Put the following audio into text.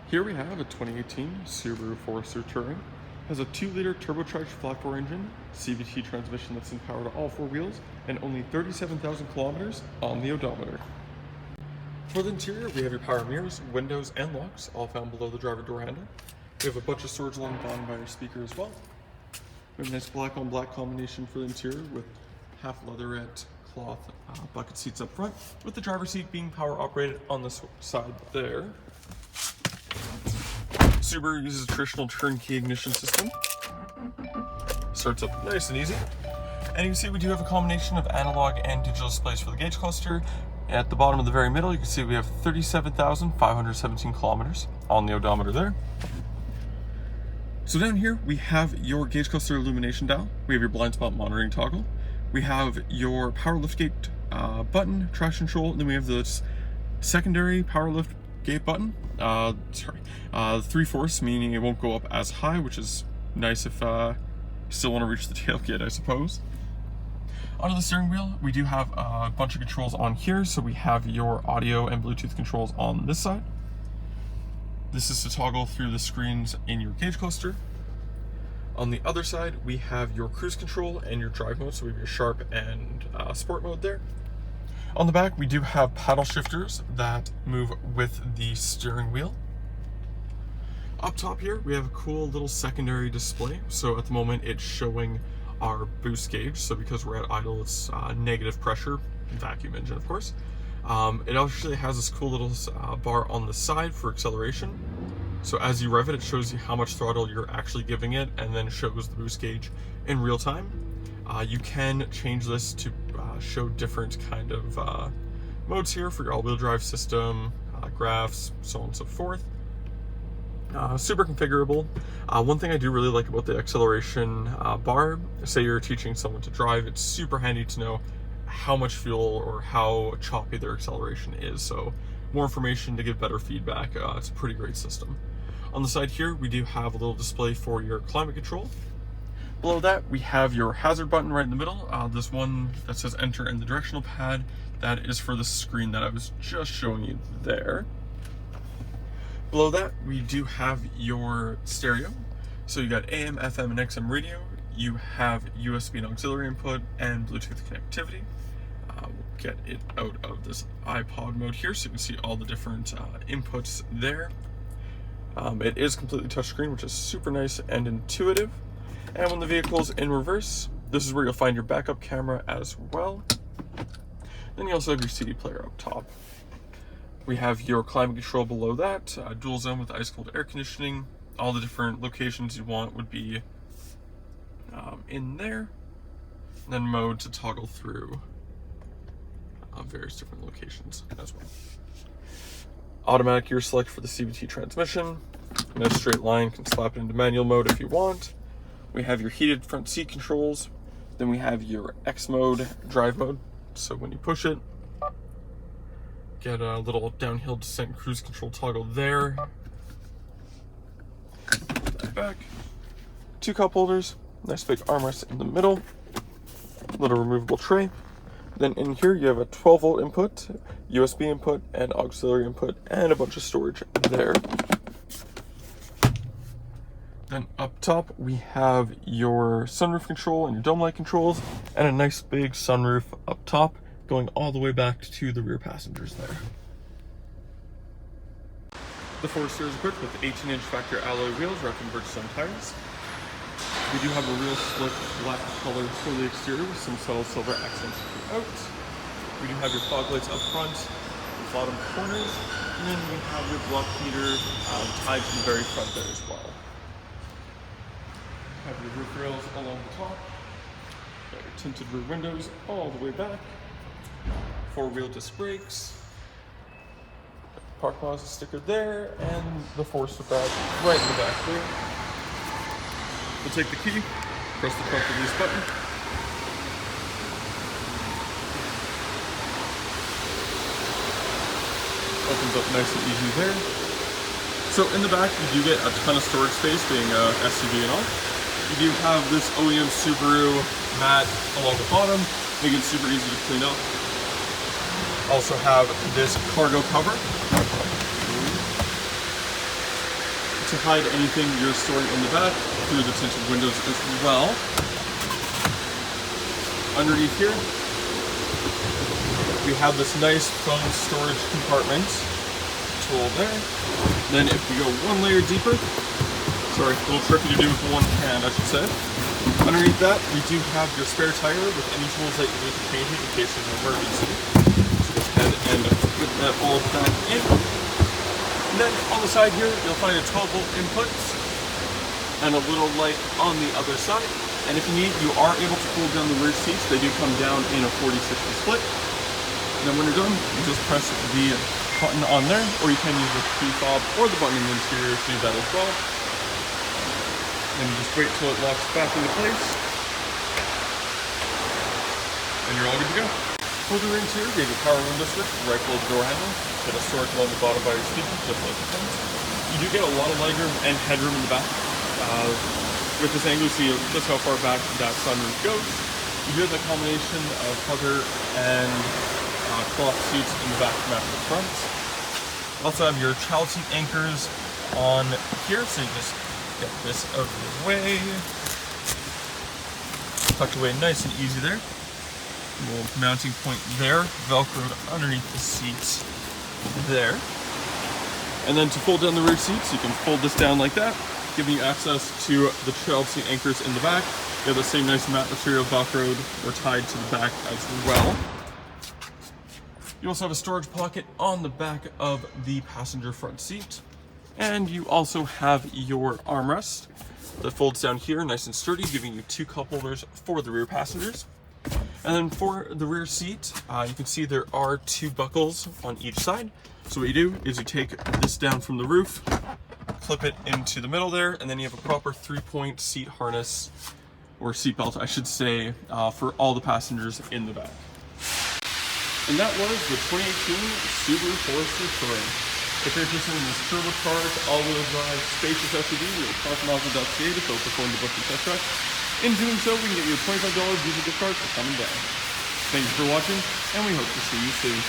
Here we have a 2018 Subaru Forester Touring. Has a 2-liter turbocharged flat-4 engine, CVT transmission that's in power to all 4 wheels, and only 37,000 kilometers on the odometer. For the interior, we have your power mirrors, windows, and locks, all found below the driver door handle. We have a bunch of storage along the bottom by your speaker as well. We have a nice black-on-black combination for the interior with half leatherette cloth bucket seats up front, with the driver's seat being power operated on this side there. Subaru uses a traditional turnkey ignition system. Starts up nice and easy. And you can see we do have a combination of analog and digital displays for the gauge cluster. At the bottom of the very middle, you can see we have 37,517 kilometers on the odometer there. So down here, we have your gauge cluster illumination dial. We have your blind spot monitoring toggle. We have your power liftgate button, traction control, and then we have this secondary power lift gate button. 3/4, meaning it won't go up as high, which is nice if you still want to reach the tailgate, I suppose. Onto the steering wheel, we do have a bunch of controls on here. So we have your audio and Bluetooth controls on this side. This is to toggle through the screens in your gauge cluster. On the other side, we have your cruise control and your drive mode. So we have your sharp and sport mode there. On the back, we do have paddle shifters that move with the steering wheel. Up top here, we have a cool little secondary display. So at the moment, it's showing our boost gauge. So because we're at idle, it's negative pressure, vacuum engine, of course. It actually has this cool little bar on the side for acceleration. So as you rev it, it shows you how much throttle you're actually giving it, and then shows the boost gauge in real time. You can change this to show different kind of modes here for your all-wheel drive system, graphs, so on and so forth. Super configurable. One thing I do really like about the acceleration bar, say you're teaching someone to drive, it's super handy to know how much fuel or how choppy their acceleration is. So more information to give better feedback. It's a pretty great system. On the side here, we do have a little display for your climate control. Below that, we have your hazard button right in the middle. This one that says enter in the directional pad, that is for the screen that I was just showing you there. Below that, we do have your stereo. So you got AM, FM, and XM radio. You have USB and auxiliary input and Bluetooth connectivity. We'll get it out of this iPod mode here so you can see all the different inputs there. It is completely touchscreen, which is super nice and intuitive. And when the vehicle's in reverse, this is where you'll find your backup camera as well. Then you also have your CD player up top. We have your climate control below that, dual zone with ice cold air conditioning. All the different locations you want would be in there. And then mode to toggle through various different locations as well. Automatic gear select for the CVT transmission. In a straight line, can slap it into manual mode if you want. We have your heated front seat controls. Then we have your X mode, drive mode. So when you push it, get a little downhill descent cruise control toggle there. Put that back. 2 cup holders, nice big armrest in the middle, little removable tray. Then in here you have a 12-volt input, USB input, and auxiliary input, and a bunch of storage there. Then up top we have your sunroof control and your dome light controls, and a nice big sunroof up top going all the way back to the rear passengers there. The Forester is equipped with 18-inch factory alloy wheels wrapped in Bridgestone tires. We do have a real slick black color for the exterior with some subtle silver accents throughout. We do have your fog lights up front, the bottom corners, and then we have your block heater tied to the very front there as well. Have your roof rails along the top, got your tinted rear windows all the way back, 4-wheel disc brakes, Park Mazda sticker there, and the Forester badge right in the back there. We'll take the key, press the front release button. Opens up nice and easy there. So in the back, you do get a ton of storage space, being a SUV and all. You do have this OEM Subaru mat along the bottom, making it super easy to clean up. Also have this cargo cover. to hide anything you're storing in the back through the tinted windows as well. Underneath here, we have this nice foam storage compartment tool there. Then if we go one layer deeper, sorry, a little tricky to do with one hand, I should say. Underneath that, we do have your spare tire with any tools that you need to change it in case of an emergency. So go ahead and put that all back in. And then on the side here, you'll find a 12-volt input and a little light on the other side. And if you need, you are able to pull down the rear seats. They do come down in a 40-60 split. And then when you're done, you just press the button on there, or you can use the key fob or the button in the interior to do that as well. And you just wait till it locks back into place. And you're all good to go. For the rear interior, we have a power window switch right below the door handle. Get a storage along the bottom by your speaker, just like the front. You do get a lot of legroom and headroom in the back. With this angle, you see just how far back that sunroof goes. You do have the combination of leather and cloth seats in the back to match the front. Also have your child seat anchors on here, so you just get this out of the way. Tucked away nice and easy there. Little mounting point there, velcroed underneath the seats there. And then to fold down the rear seats, you can fold this down like that, giving you access to the child seat anchors in the back. You have the same nice matte material velcroed or tied to the back as well. You also have a storage pocket on the back of the passenger front seat. And you also have your armrest that folds down here, nice and sturdy, giving you 2 cup holders for the rear passengers. And then for the rear seat, you can see there are 2 buckles on each side. So what you do is you take this down from the roof, clip it into the middle there, and then you have a proper 3-point seat harness, or seat belt, I should say, for all the passengers in the back. And that was the 2018 Subaru Forester Touring. If you're interested in this turbocharged, all-wheel drive, spacious SUV, you'll contact Mazda.ca to fill out the form to book the test drive. In doing so, we can get you a $25 Visa gift card for coming down. Thank you for watching, and we hope to see you soon.